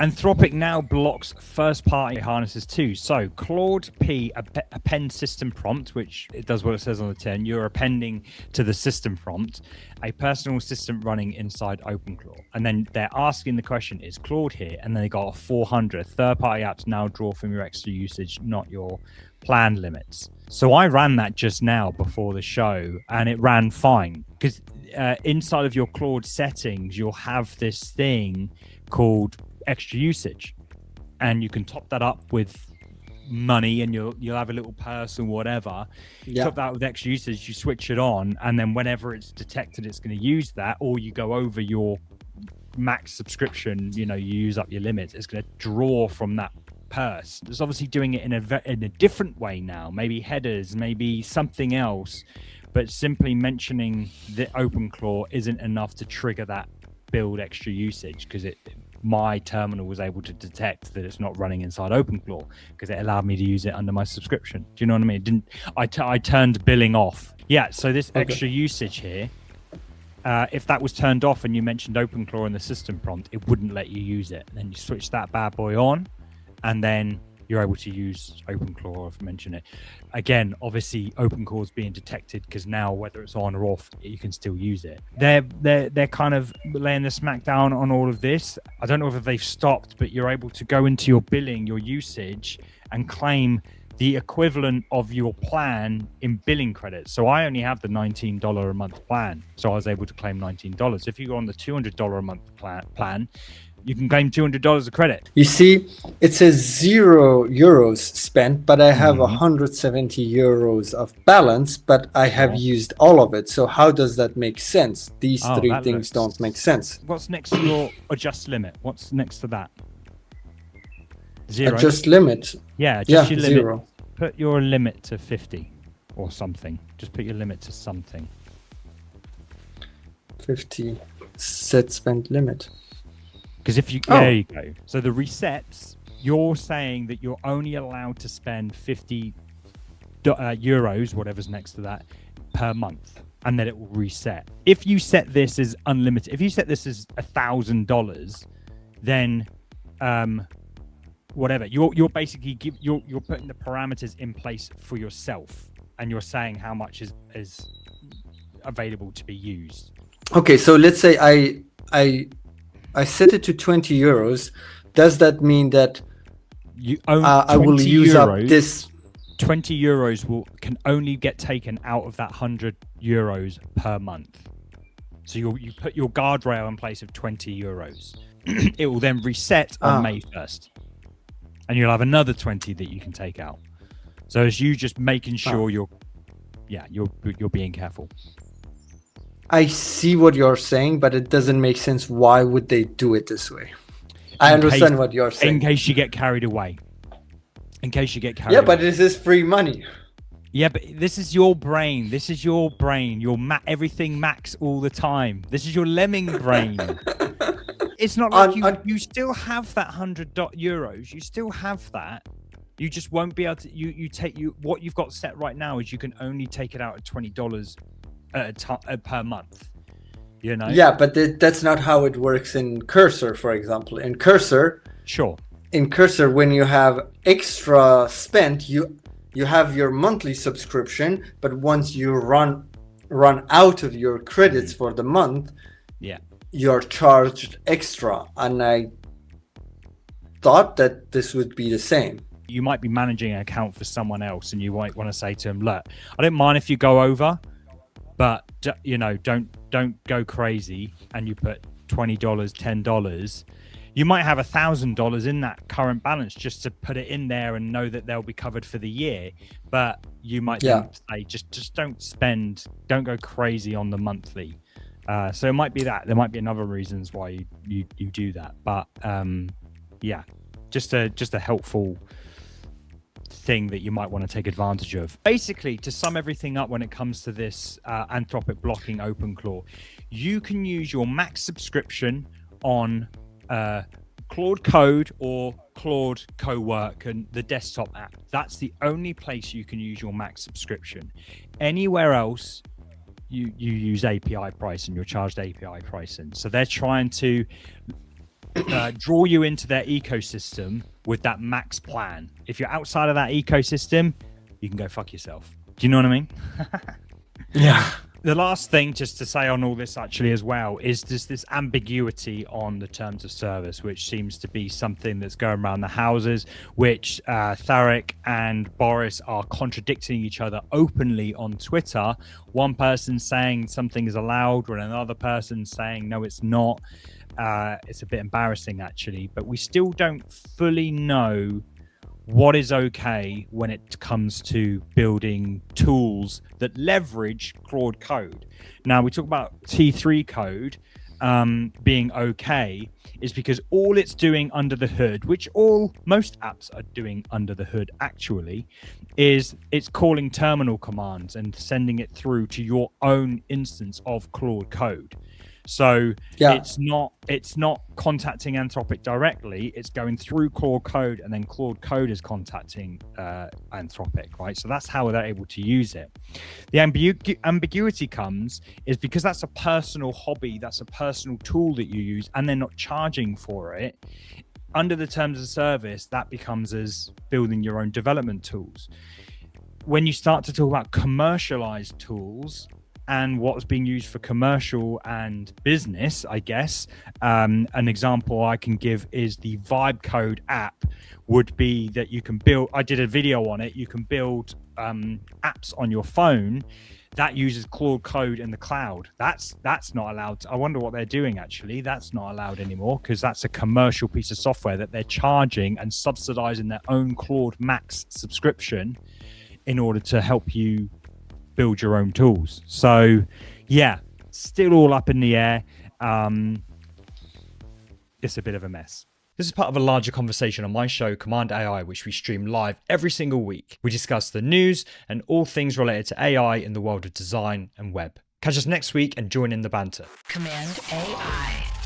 Anthropic now blocks first-party harnesses too. So Claude P append system prompt, which it does what it says on the tin. You're appending to the system prompt a personal assistant running inside OpenClaw, and then they're asking the question: is Claude here? And then they got a 400 third-party apps now draw from your extra usage, not your plan limits. So I ran that just now before the show, and it ran fine because inside of your Claude settings, you'll have this thing called extra usage, and you can top that up with money, and you'll have a little purse or whatever. Top that with extra usage, you switch it on, and then whenever it's detected it's going to use that, or you go over your max subscription, you use up your limits, it's going to draw from that purse. It's obviously doing it in a different way now, maybe headers, maybe something else, but simply mentioning the OpenClaw isn't enough to trigger that build extra usage, because my terminal was able to detect that it's not running inside OpenClaw because it allowed me to use it under my subscription. Do you know what I mean? I turned billing off. Yeah, so this extra usage here, if that was turned off and you mentioned OpenClaw in the system prompt, it wouldn't let you use it. Then you switch that bad boy on, and then you're able to use OpenClaw. I've mentioned it. Again, obviously OpenClaw is being detected because now whether it's on or off, you can still use it. They're kind of laying the smackdown on all of this. I don't know if they've stopped, but you're able to go into your billing, your usage, and claim the equivalent of your plan in billing credits. So I only have the $19 a month plan, so I was able to claim $19. If you go on the $200 a month plan, you can claim $200 of credit. You see, it says €0 spent, but I have 170 euros of balance, but I have used all of it. So how does that make sense? These three things don't make sense. What's next to your adjust limit? What's next to that? 0. Adjust limit. Yeah, adjust your limit. 0. Put your limit to 50 or something. Just put your limit to something. 50. Set spent limit. Because if you there you go. So the resets, you're saying that you're only allowed to spend 50 euros, whatever's next to that, per month, and then it will reset. If you set this as unlimited, if you set this as $1,000, then whatever, you're basically you're putting the parameters in place for yourself, and you're saying how much is available to be used. Okay, so let's say I set it to 20 euros. Does that mean that I will use up this? 20 euros can only get taken out of that 100 euros per month. So you put your guardrail in place of 20 euros. It will then reset on May 1st. And you'll have another 20 that you can take out. So it's you just making sure you're being careful. I see what you're saying, but it doesn't make sense. Why would they do it this way? I understand what you're saying. In case you get carried away. Yeah, but this is free money. Yeah, but this is your brain. This is your brain. Your everything max all the time. This is your lemming brain. It's not like you still have that 100 euros. You still have that. You just won't be able to. What you've got set right now is you can only take it out at $20 per month. Yeah, but that's not how it works in Cursor, for example. In Cursor, when you have extra spent, you have your monthly subscription, but once you run out of your credits for the month, you're charged extra. And I thought that this would be the same. You might be managing an account for someone else, and you might want to say to them, look, I don't mind if you go over, but don't go crazy, and you put $20, $10. You might have $1,000 in that current balance just to put it in there and know that they'll be covered for the year. But you might say just don't go crazy on the monthly. So it might be that. There might be another reasons why you do that. But just a helpful thing that you might want to take advantage of. Basically, to sum everything up when it comes to this Anthropic blocking OpenClaw, you can use your max subscription on Claude Code or Claude Co-work and the desktop app. That's the only place you can use your max subscription. Anywhere else, you use API pricing, you're charged API pricing. So they're trying to draw you into their ecosystem with that Max plan. If you're outside of that ecosystem, you can go fuck yourself. Do you know what I mean? Yeah. The last thing just to say on all this actually as well is this ambiguity on the terms of service, which seems to be something that's going around the houses, which Tariq and Boris are contradicting each other openly on Twitter. One person saying something is allowed when another person saying no, it's not. It's a bit embarrassing actually, but we still don't fully know what is okay when it comes to building tools that leverage Claude Code. Now, we talk about T3 code being okay is because all it's doing under the hood, which most apps are doing under the hood actually, is it's calling terminal commands and sending it through to your own instance of Claude Code. So it's not contacting Anthropic directly. It's going through Claude Code, and then Claude Code is contacting Anthropic, right? So that's how they're able to use it. The ambiguity comes is because that's a personal hobby, that's a personal tool that you use, and they're not charging for it. Under the terms of service, that becomes as building your own development tools. When you start to talk about commercialized tools, and what's being used for commercial and business, I guess. An example I can give is the Vibe Code app would be that you can build, I did a video on it, you can build apps on your phone that uses Claude Code in the cloud. That's not allowed. I wonder what they're doing actually. That's not allowed anymore because that's a commercial piece of software that they're charging and subsidizing their own Claude Max subscription in order to help you build your own tools. So yeah, still all up in the air. It's a bit of a mess. This is part of a larger conversation on my show, Cmd+AI, which we stream live every single week. We discuss the news and all things related to AI in the world of design and web. Catch us next week and join in the banter. Cmd+AI.